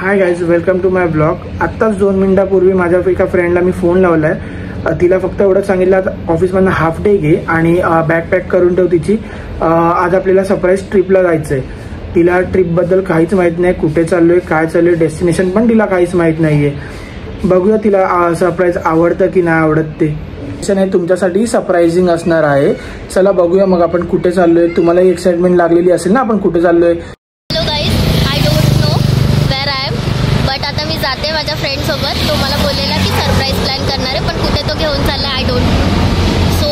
High guys, welcome to my blog. आत्ताच 2 मिनिटापूर्वी माझ्या एका फ्रेंडला मी फोन लावला आहे. तिला फक्त एवढंच सांगितलं ऑफिसमधनं हाफ डे घे आणि बॅग पॅक करून ठेव तिची. आज आपल्याला सरप्राईज ट्रिपला जायचं आहे. तिला ट्रिपबद्दल काहीच माहीत नाही, कुठे चाललो आहे, काय चालू आहे, डेस्टिनेशन पण तिला काहीच माहीत नाही आहे. बघूया तिला सरप्राईज आवडतं की नाही आवडत ते. हे तुमच्यासाठी सरप्राइजिंग असणार आहे. चला बघूया मग आपण कुठे चाललोय. तुम्हाला एक्साइटमेंट लागलेली असेल ना आपण कुठे चाललोय. जाते माझ्या फ्रेंड सोबत. तो मला बोललेला की सरप्राईज प्लॅन करणार आहे, पण कुठे तो घेऊन चालला I don't know. So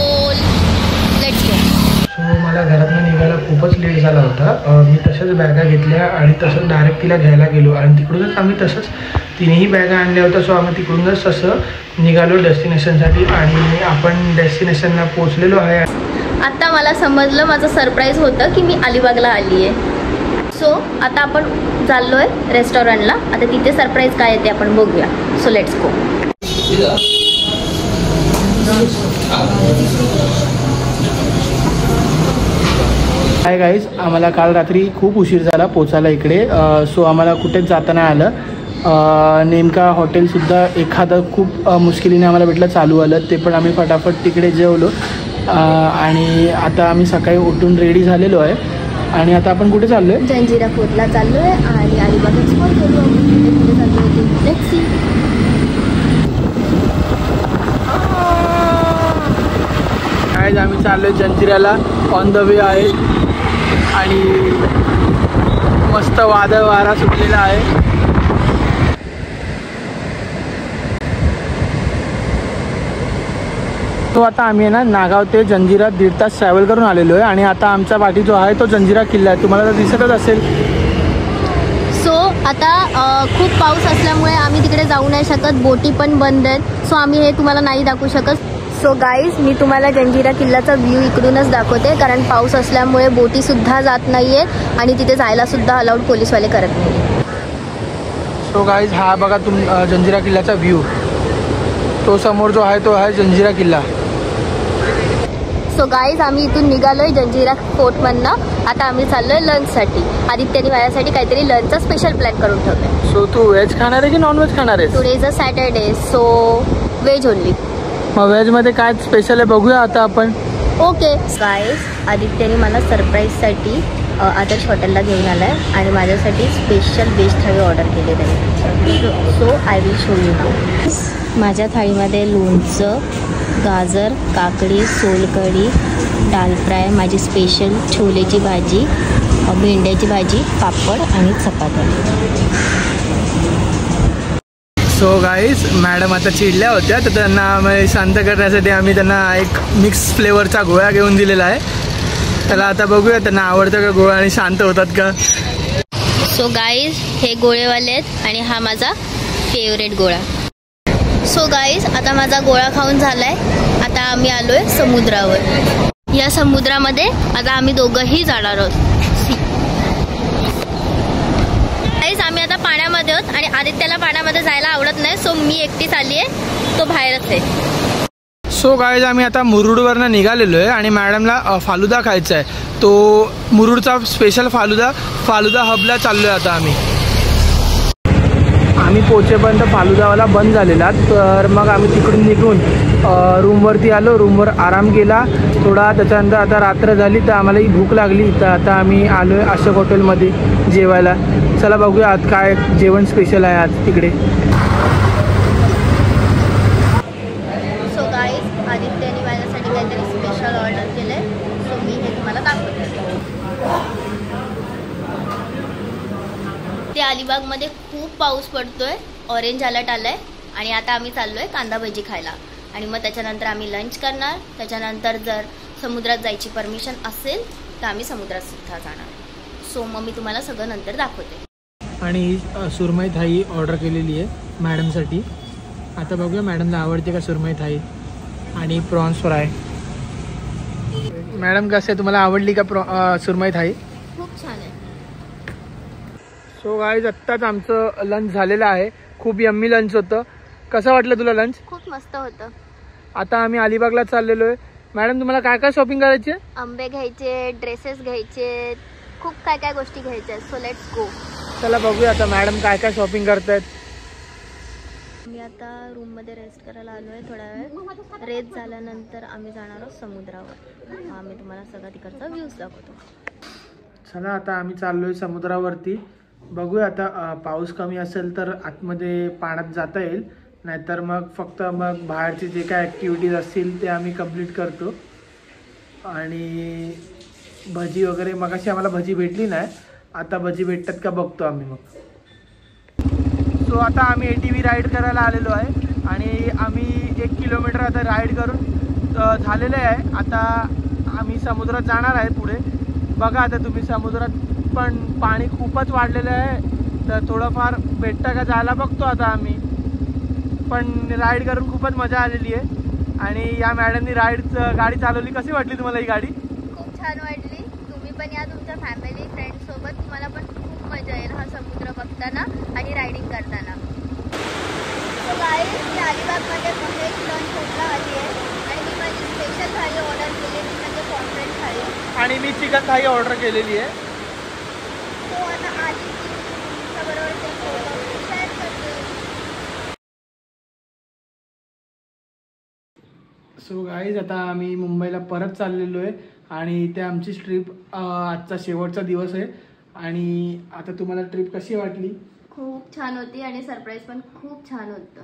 let's go. So मला घरातून निघायला खूपच लेट झाला होता. मी तशाच बॅगा घेतल्या आणि तसंच डायरेक्ट तिला घ्यायला गेलो आणि तिकडूनच आम्ही तसंच तिन्ही बॅगा आणल्या होत्या. सो आम्ही तिकडूनच तसं निघालो डेस्टिनेशनसाठी आणि आपण डेस्टिनेशनला पोहोचलेलो आहे. आता मला समजलं माझं सरप्राईज होतं की मी अलिबागला आली आहे. सो आता आपण चाललोय रेस्टॉरंटला. आता तिथे सरप्राईज काय आहे ते आपण बघूया. So let's go. Hi guys, आम्हाला काल रात्री खूप उशीर झाला पोचायला इकडे. सो आम्हाला कुठेच जाता नाही आलं. नेमका हॉटेलसुद्धा एखादं खूप मुश्किलीने आम्हाला भेटलं, चालू आलं. ते पण आम्ही फटाफट तिकडे जेवलो आणि आता आम्ही सकाळी उठून रेडी झालेलो आहे. आणि आता आपण कुठे चाललोय? जंजिरा फोर्टला चाललोय आणि अलिबाग एक्सप्लोर करू. कुठे चाललोय लेट्स सी. काय आम्ही चाललोय जंजिराला. ऑन द वे आहे आणि मस्त वादळ वारा सुटलेला आहे. तो आता आम्ही ना नागाव ते जंजिरा 1.5 तास ट्रॅव्हल करून आलेलो आहे आणि आता आमचा पाठी जो आहे तो जंजिरा किल्ला आहे. तुम्हाला तर दिसतच असेल. सो आता खूप पाऊस असल्यामुळे आम्ही तिकडे जाऊ नाही शकत. बोटी पण बंद आहेत. सो आम्ही हे तुम्हाला नाही दाखवू शकत. सो गाईज, मी तुम्हाला जंजिरा किल्ल्याचा व्ह्यू इकडूनच दाखवते, कारण पाऊस असल्यामुळे बोटीसुद्धा जात नाही आहेत आणि तिथे जायलासुद्धा अलाउड पोलीसवाले करत नाही. सो गाईज, हा बघा जंजिरा किल्ल्याचा व्ह्यू. तो समोर जो आहे तो आहे जंजिरा किल्ला. सो गाईज, आम्ही इथून निघालोय जंजिरा फोर्टमधनं. आता आम्ही चाललोय लंचसाठी. आदित्यने माझ्यासाठी काहीतरी लंचचा स्पेशल प्लॅन करून ठेवलाय. सो तू व्हेज खाणार आहे की नॉन व्हेज खाणार आहे? Today is a Saturday, so veg only. मग व्हेजमध्ये काय स्पेशल आहे बघूया आता आपण. ओके गाईज, आदित्यने मला सरप्राईजसाठी आदर्श हॉटेलला घेऊन आला आहे आणि माझ्यासाठी स्पेशल व्हेज थाळी ऑर्डर केलेली आहे. So I will show you now. माझ्या थाळीमध्ये लोणचं, गाजर, काकडी, सोलकढी, दाल फ्राय, माझी स्पेशल छोलेची भाजी, भेंड्याची भाजी, पापड आणि चपात्या. सो गाईज, मॅडम आता चिडल्या होत्या तर त्यांना शांत करण्यासाठी आम्ही त्यांना एक मिक्स फ्लेवरचा गोळा घेऊन दिलेला आहे. त्याला आता बघूया त्यांना आवडतं का गोळा आणि शांत होतात का. सो गाईज, हे गोळेवाले आहेत आणि हा माझा फेवरेट गोळा. सो गाईज, आता माझा गोळा खाऊन झालाय. आता आम्ही आलोय समुद्रावर. या समुद्रामध्ये आता आम्ही दोघंही जाणार आहोत. गाईज, आम्ही आता पाण्यामध्ये आहोत आणि आदित्यला पाण्यामध्ये जायला आवडत नाही. सो मी एकटीच आली आहे, तो बाहेरच आहे. सो गाईज, आम्ही आता मुरुडवरनं निघालेलो आहे आणि मॅडमला फालुदा खायचा आहे. तो मुरुडचा स्पेशल फालुदा हबला चाललो आहे आता आम्ही पोचेपर्यंत फालुदावाला बंद झालेला. तर मग आम्ही तिकडून निघून रूमवरती आलो. रूमवर आराम केला थोडा. त्याच्यानंतर आता रात्र झाली तर आम्हाला ही भूक लागली. तर आता आम्ही आलो आहे अशोक हॉटेलमध्ये जेवायला. चला बघूया आज काय जेवण स्पेशल आहे आज तिकडे. सो गाईज, आदित्यने माझ्यासाठी काहीतरी स्पेशल ऑर्डर केलं आहे. सो मी हे तुम्हाला दाखवते. ते अलिबागमध्ये खूप पाऊस पडतोय, ऑरेंज अलर्ट आलाय आणि आता आम्ही चाललोय कांदा भजी खायला आणि मग त्याच्यानंतर आम्ही लंच करणार. त्याच्यानंतर जर समुद्रात जायची परमिशन असेल तर आम्ही समुद्रात सुद्धा जाणार. सो मग मी तुम्हाला सगळं नंतर दाखवते. आणि सुरमई थाळी ऑर्डर केलेली आहे मॅडमसाठी. आता बघूया मॅडमला आवडते का सुरमई थाळी. आणि प्रॉन्स फ्राय. मॅडम कसं आहे, तुम्हाला आवडली का सुरमई थाळी? खूप छान आहे. सो गाईज, आत्ताच आमचं लंच झालेलं आहे. खूप यम्मी लंच होतं. कसं वाटलं तुला लंच? खूप मस्त होतं. आता आम्ही अलिबागला चाललेलो आहे. मॅडम तुम्हाला काय काय शॉपिंग करायची आहे? आंबे घ्यायचे, ड्रेसेस घ्यायचे, खूप काय काय गोष्टी घ्यायच्या. So let's go. चला बघूया आता मॅडम काय काय शॉपिंग करतायत. मी आता रूममध्ये रेस्ट करायला आलो आहे. थोडा वेळ रेस्ट झाल्यानंतर आम्ही जाणार आहोत समुद्रावर. आम्ही तुम्हाला सगळा तिकडचा व्ह्यूज दाखवतो. चला आता आम्ही चाललोय समुद्रावरती. बघूया आता पाऊस कमी असेल तर आतमध्ये पाण्यात जाता येईल, नाहीतर मग फक्त मग बाहेरचे जे काय ॲक्टिव्हिटीज असतील ते आम्ही कंप्लीट करतो. आणि भजी वगैरे मगाशी आम्हाला भजी भेटली नाही, आता भजी भेटतात का बघतो आम्ही मग. सो आता आम्ही ATV राईड करायला आलेलो आहे आणि आम्ही 1 किलोमीटर आता राईड करून झालेले आहे. आता आम्ही समुद्रात जाणार आहे पुढे. बघा आता तुम्ही समुद्रात पण पाणी खूपच वाढलेलं आहे, तर थोडंफार भेटतं का जायला बघतो आता आम्ही. पण राईड करून खूपच मजा आलेली आहे. आणि या मॅडमनी गाडी चालवली. कशी वाटली तुम्हाला ही गाडी? खूप छान वाटली. तुम्ही पण या तुमच्या फॅमिली फ्रेंड्स सोबत. तुम्हाला पण खूप मजा येईल हा समुद्र बघताना आणि रायडिंग करताना. सो गाईज मी अलिबागमध्ये एक लंच हॉटला आली आहे आणि मी माझी स्पेशल थाळी ऑर्डर केली, म्हणजे कॉन्फ्रन्स थाळी. आणि मी चिकन थाळी ऑर्डर केलेली आहे. सो आता आधी तुमच्याबरोबर ते फोटो शेअर करते. सो गाईज आता आम्ही मुंबईला परत चाललेलो आहे आणि ते आमची ट्रिप आजचा शेवटचा दिवस आहे. आणि आता तुम्हाला ट्रिप कशी वाटली? खूप छान होती आणि सरप्राईज पण खूप छान होतं.